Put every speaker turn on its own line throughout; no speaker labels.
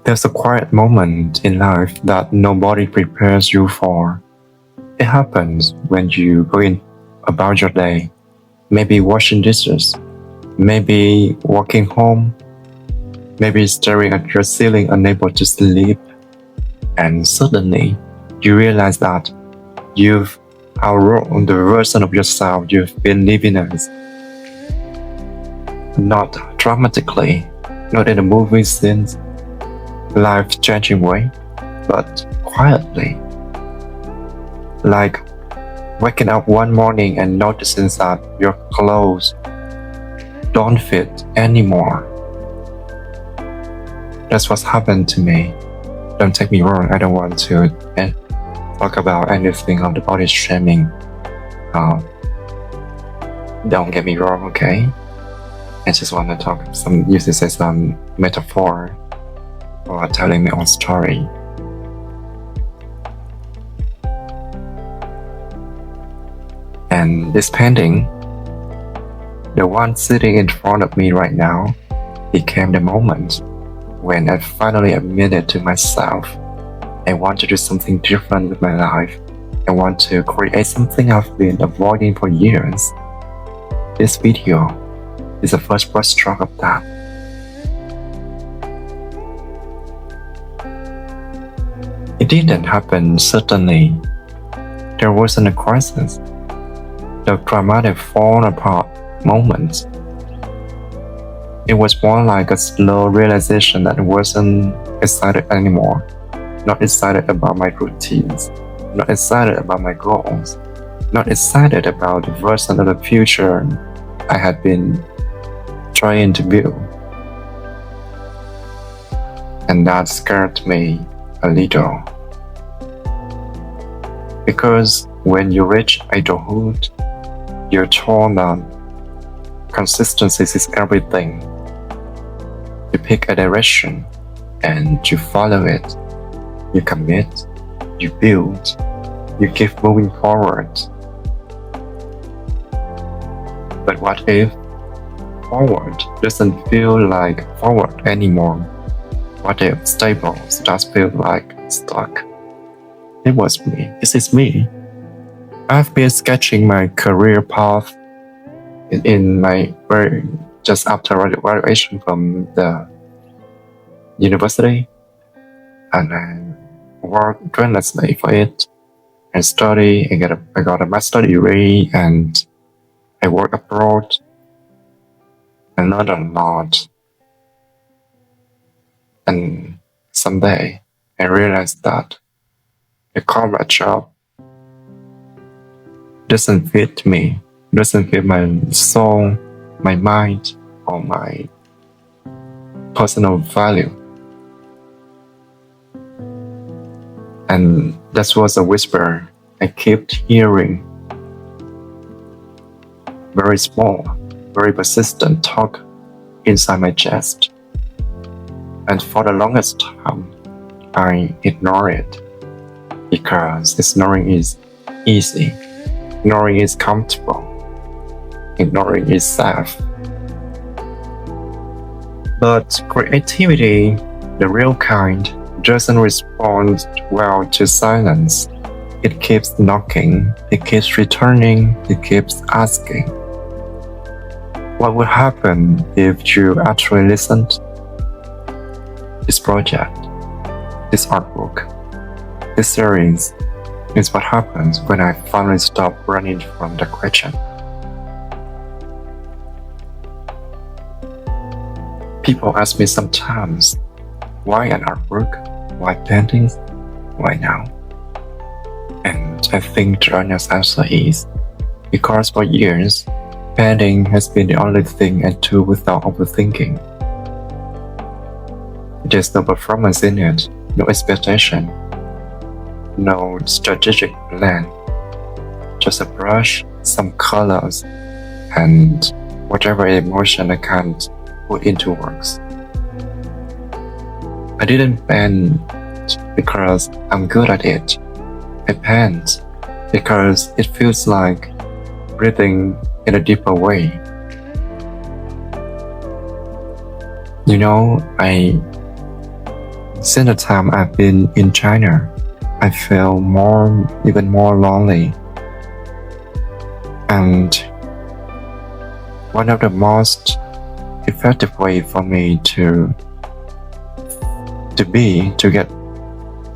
There's a quiet moment in life that nobody prepares you for. It happens when you go in about your day, maybe washing dishes, maybe walking home, maybe staring at your ceiling unable to sleep, and suddenly you realize that you've outgrown the version of yourself you've been living as. Not dramatically, not in a movie scenes, life-changing way, but quietly. Like waking up one morning and noticing that your clothes don't fit anymore. That's what's happened to me. Don't take me wrong, I don't want to talk about anything of the body shaming. Don't get me wrong, okay? I just want to talk use this as a metaphor or telling my own story. And this painting, the one sitting in front of me right now, became the moment when I finally admitted to myself I want to do something different with my life. I want to create something I've been avoiding for years. This video is the first brushstroke of that. It didn't happen suddenly. There wasn't a crisis. The dramatic fall apart moment. It was more like a slow realization that I wasn't excited anymore. Not excited about my routines. Not excited about my goals. Not excited about the version of the future I had been trying to build. And that scared me a little. Because when you reach adulthood, you're told that consistency is everything. You pick a direction and you follow it. You commit, you build, you keep moving forward. But what if forward doesn't feel like forward anymore? What if stable starts to feel like stuck? It was me. This is me. I've been sketching my career path in my just after graduation from the university, and I worked relentlessly for it. I study. I got a master's degree, and I work abroad. I learned a lot. And someday I realized that the corporate job doesn't fit me, doesn't fit my soul, my mind, or my personal value. And that was a whisper I kept hearing. Very small, very persistent talk inside my chest. And for the longest time, I ignored it. Because ignoring is easy. Ignoring is comfortable. Ignoring is safe. But creativity, the real kind, doesn't respond well to silence. It keeps knocking, it keeps returning, it keeps asking. What would happen if you actually listened? This project, this artwork, this series is what happens when I finally stop running from the question. People ask me sometimes, why an artwork? Why paintings? Why now? And I think the honest answer is, because for years, painting has been the only thing I do without overthinking. There's no performance in it, no expectation, no strategic plan, just a brush, some colors, and whatever emotion I can't put into words. I didn't paint because I'm good at it. I paint because it feels like breathing in a deeper way. You know, I Since the time I've been in China, I feel even more lonely. And one of the most effective way for me to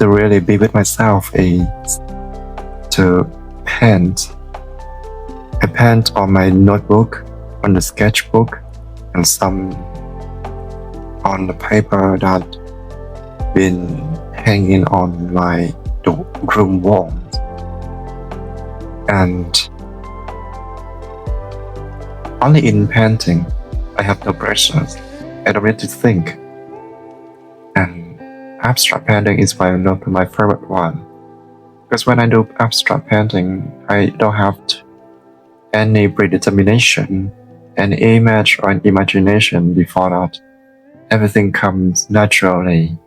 really be with myself is to paint. I paint on my notebook, on the sketchbook, and some on the paper that been hanging on my room walls. And only in painting, I have no brushes. I don't need to think. And abstract painting is one of my favorite one. Because when I do abstract painting, I don't have any predetermination, an image or an imagination before that. Everything comes naturally.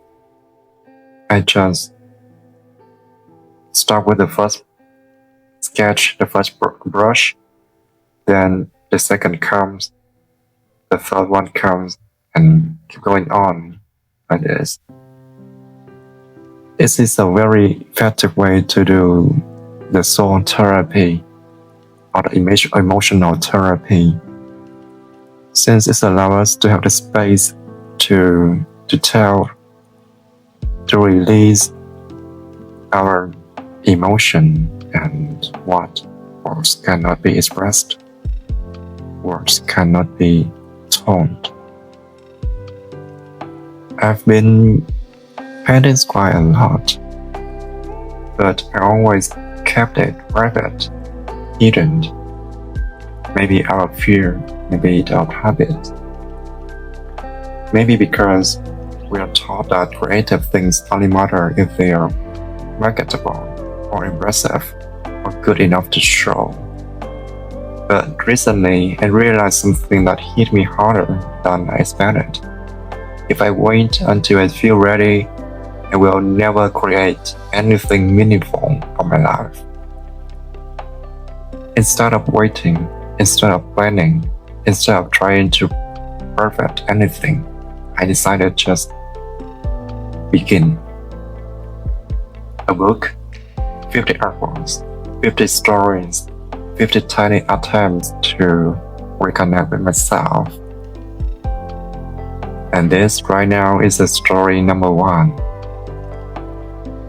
I just start with the first sketch, the first brush, then the second comes, the third one comes, and keep going on like this. This is a very effective way to do the soul therapy or the emotional therapy, since it allows us to have the space to release our emotion and what words cannot be expressed, words cannot be told. I've been painting quite a lot, but I always kept it private, hidden, maybe out of fear, maybe out of habit. Maybe because we are taught that creative things only matter if they are marketable or impressive or good enough to show. But recently, I realized something that hit me harder than I expected. If I wait until I feel ready, I will never create anything meaningful for my life. Instead of waiting, instead of planning, instead of trying to perfect anything, I decided just begin. A book, 50 artworks, 50 stories, 50 tiny attempts to reconnect with myself. And this right now is the story number 1.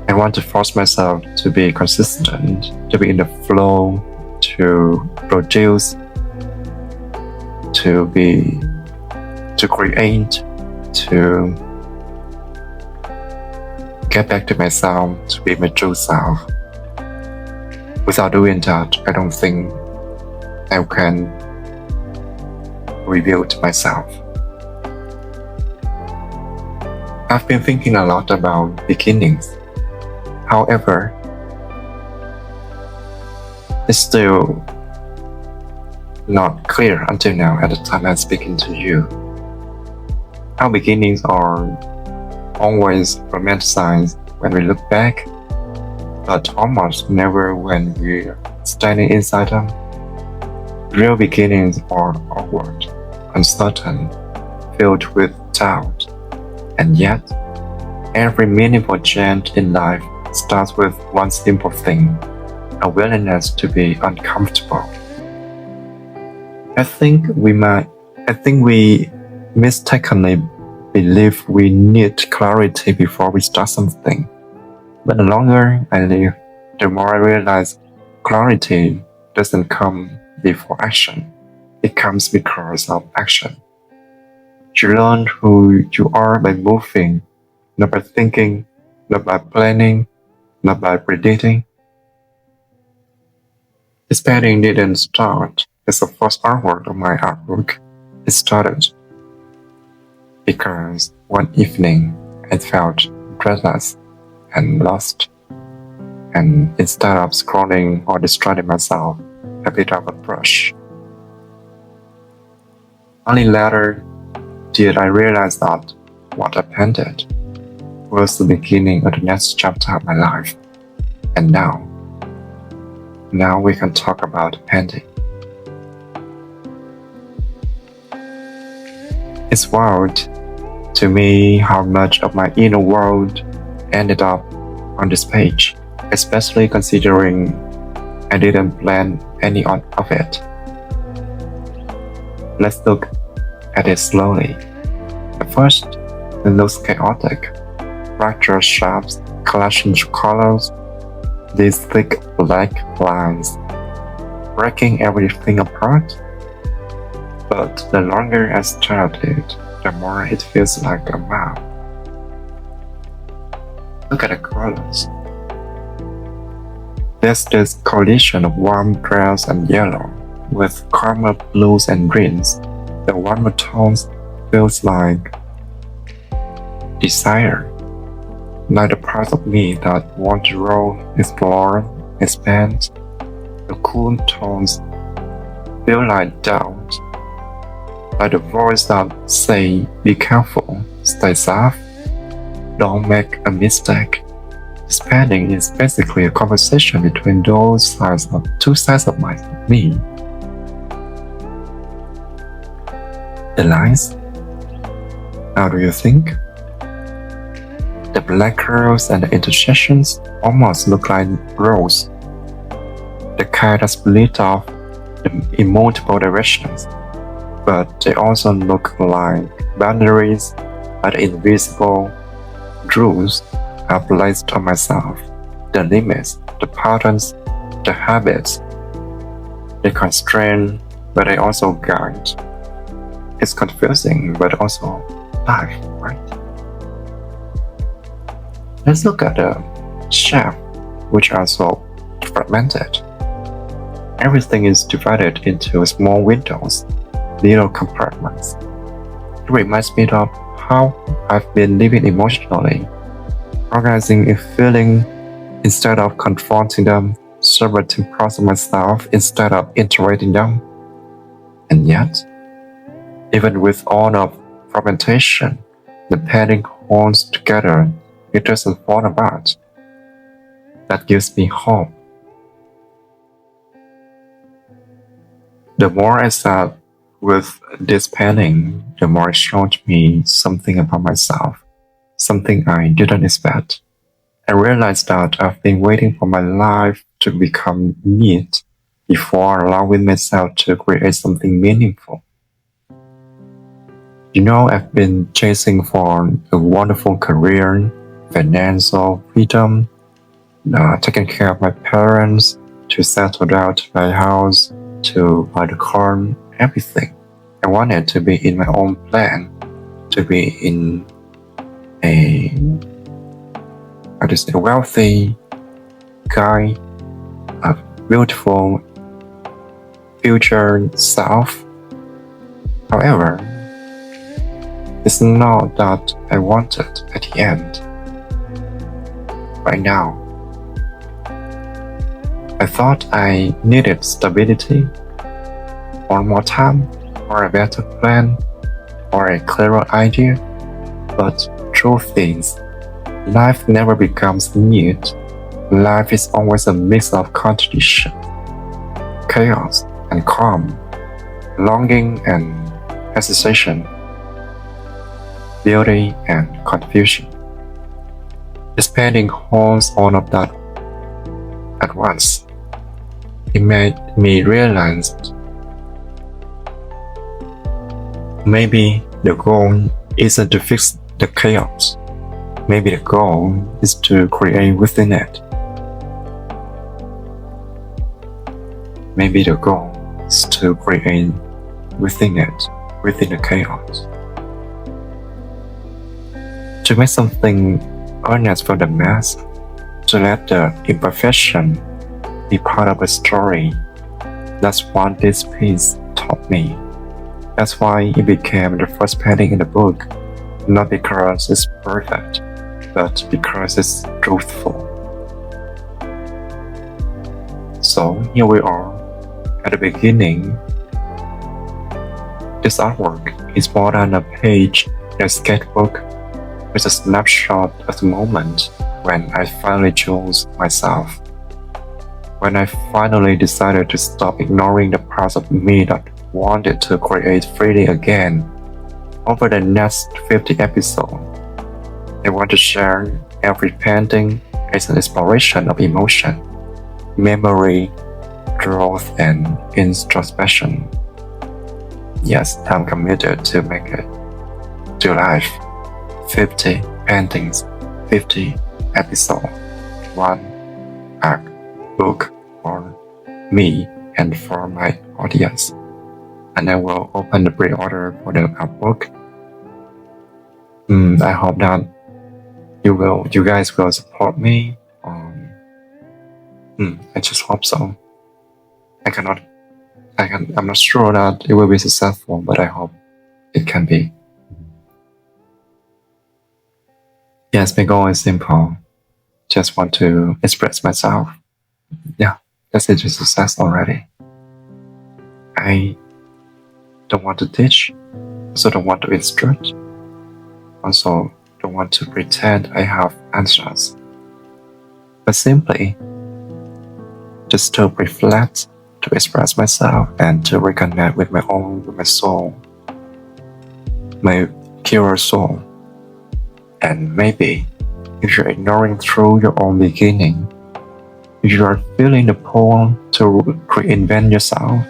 I want to force myself to be consistent, to be in the flow, to produce, to create, to get back to myself, to be my true self. Without doing that, I don't think I can rebuild myself. I've been thinking a lot about beginnings. However, it's still not clear until now at the time I'm speaking to you. Our beginnings are always romanticized when we look back, but almost never when we're standing inside them. Real beginnings are awkward, uncertain, filled with doubt, and yet every meaningful change in life starts with one simple thing: a willingness to be uncomfortable. I think we mistakenly believe we need clarity before we start something. But the longer I live, the more I realize clarity doesn't come before action. It comes because of action. You learn who you are by moving, not by thinking, not by planning, not by predicting. This painting didn't start as the first artwork of my artbook. It started because one evening I felt breathless and lost, and instead of scrolling or distracting myself, I picked up a brush. Only later did I realize that what I painted was the beginning of the next chapter of my life. And now we can talk about painting. It's wild to me how much of my inner world ended up on this page, especially considering I didn't plan any of it. Let's look at it slowly. At first, it looks chaotic. Fractured shapes, clashing colors, these thick black lines, breaking everything apart. But the longer I stare at it, the more it feels like a map. Look at the colors. There's this coalition of warm grays and yellow, with calmer blues and greens. The warmer tones feels like desire, like the part of me that wants to roll, explore, expand. The cool tones feel like doubt, like the voice that say, be careful, stay safe, don't make a mistake. This painting is basically a conversation between two sides of me. The lines? How do you think? The black curves and the intersections almost look like rows. The cat is split off in multiple directions, but they also look like boundaries that invisible rules I've placed on myself. The limits, the patterns, the habits. They constrain, but they also guide. It's confusing, but also life, right? Let's look at the shape, which are so fragmented. Everything is divided into small windows, little compartments. It reminds me of how I've been living emotionally, organizing a feeling instead of confronting them, separating parts of myself instead of integrating them. And yet, even with all of fragmentation, the painting holds together. It doesn't fall apart. That gives me hope. The more I sat with this painting, the more it showed me something about myself, something I didn't expect. I realized that I've been waiting for my life to become neat before allowing myself to create something meaningful. I've been chasing for a wonderful career, financial freedom, taking care of my parents, to settle down to my house, to buy the car, everything. I wanted to be in my own plan, to be in a wealthy guy, a beautiful future self. However, it's not that I wanted at the end. Right now, I thought I needed stability, or more time, or a better plan, or a clearer idea. But truth is, life never becomes neat. Life is always a mix of contradiction, chaos and calm, longing and hesitation, beauty and confusion. This painting holds all of that at once. It made me realize maybe the goal isn't to fix the chaos. Maybe the goal is to create within it. Maybe the goal is to create within it, within the chaos. To make something earnest for the mass, to let the imperfection be part of a story. That's what this piece taught me. That's why it became the first painting in the book, not because it's perfect, but because it's truthful. So here we are, at the beginning. This artwork is more than a page in a sketchbook. It's a snapshot of the moment when I finally chose myself. When I finally decided to stop ignoring the parts of me that wanted to create freely again. Over the next 50 episodes, I want to share every painting as an exploration of emotion, memory, growth, and introspection. Yes, I'm committed to make it to life. 50 paintings, 50 episodes, one art book for me and for my audience. And I will open the pre-order for the art book. I hope that you guys will support me. I just hope so. I'm not sure that it will be successful, but I hope it can be. Yes, my goal is simple. Just want to express myself. Yeah, that's a success already. I don't want to teach, also don't want to instruct, also don't want to pretend I have answers, but simply just to reflect, to express myself, and to reconnect with my soul, my pure soul. And maybe if you're ignoring through your own beginning, if you are feeling the pull to reinvent yourself,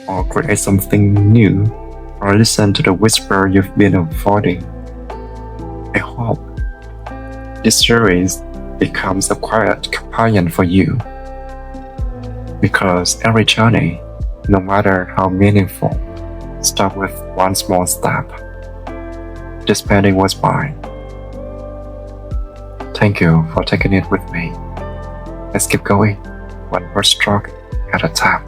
or create something new, or listen to the whisper you've been avoiding, I hope this series becomes a quiet companion for you. Because every journey, no matter how meaningful, starts with one small step. This painting was mine. Thank you for taking it with me. Let's keep going, one brushstroke at a time.